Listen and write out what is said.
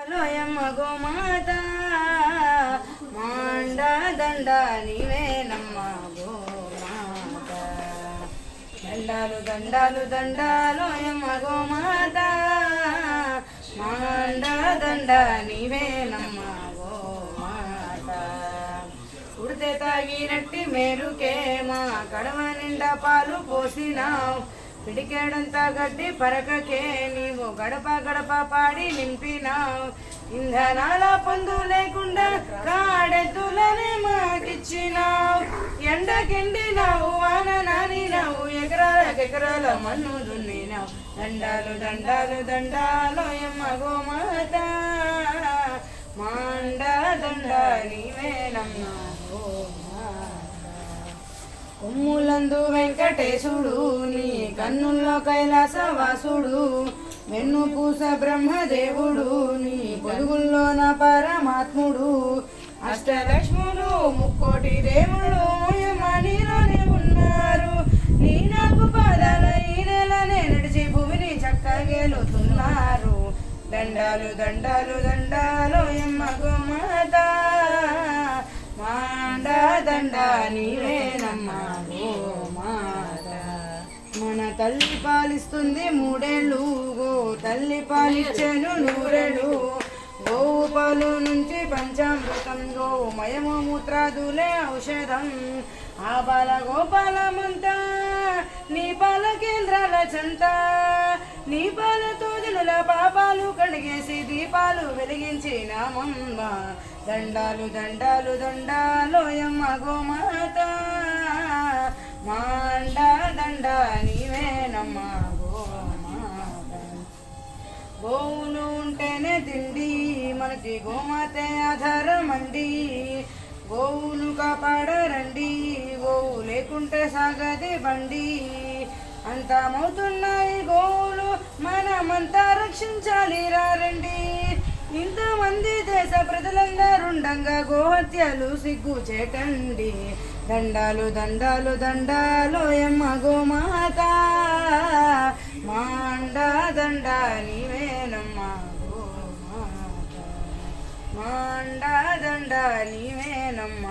లోయమ్మ గోమాత మాండ దండ నీవేనమ్మ గోమాత దండాలు దండాలు దండాలోయమ్మ గోమాత మాండ దండ నీవేనమ్మ గోమాత ఉడితే తాగినట్టి మేలుకే మా కడవ నిండా పాలు పోసినావు పిడికేడంతా గడ్డి పరకకే నీవు గడప గడప పాడి నింపినావు ఇంధనాల పొందు లేకుండా కాడెత్తులనే మాకిచ్చినావు ఎండకెండినావు వాన నానినావు ఎకరాల మన్ను దున్నినావు దండాలు దండాలు దండాలోయమ్మ గోమాత మాండ దండ నీవేనమ్మ కొమ్ములందు వెంకటేశుడు నీ కన్నుల్లో కైలాసవాసుడు వెన్ను పూస బ్రహ్మదేవుడు నీ పొరుగుల్లోన పరమాత్ముడు అష్టలక్ష్ములు ముక్కోటి దేవుడు నీలోనే ఉన్నారు నీ నాకు పాదాల ఈ నెలనే నడిచి భూమిని చక్కగేలుతున్నారు దండాలు దండాలు దండాలు యమ్మ గోమాత మాండ దండ నీవేనమ్మ గోమాత మన తల్లి పాలిస్తుంది మూడేళ్ళు గో తల్లి పాలిచ్చెను నూరేళ్ళు గోవు పాలు నుంచి పంచామృతం గోవు మయము మూత్రాదులే ఔషధం ఆ బాల గోపాలమంతా నీ పాల కేంద్రాల చెంత నీ పాలతో జనుల పాపాలు కడిగేసి దీపాలు వెలిగించినామమ్మ దండాలు దండాలు దండాలోయమ్మ గోమాత మాండ దండ నీవేనమ్మ గోమాత గోవులు ఉంటేనే తిండి మనకి గోమాతే ఆధారమండి గోవును కాపాడరండి గోవు లేకుంటే సాగది బండి అంతమవుతున్నాయి గోవులు మనమంతా రక్షించాలి రండి ఇంతమంది దేశ ప్రజలందరుండంగా గోహత్యలు సిగ్గు చేటండి దండాలు దండాలు దండాలోయమ్మ గోమాత మాండ దండ నీవేనమ్మ గోమాత మాండ దండ నీవేనమ్మ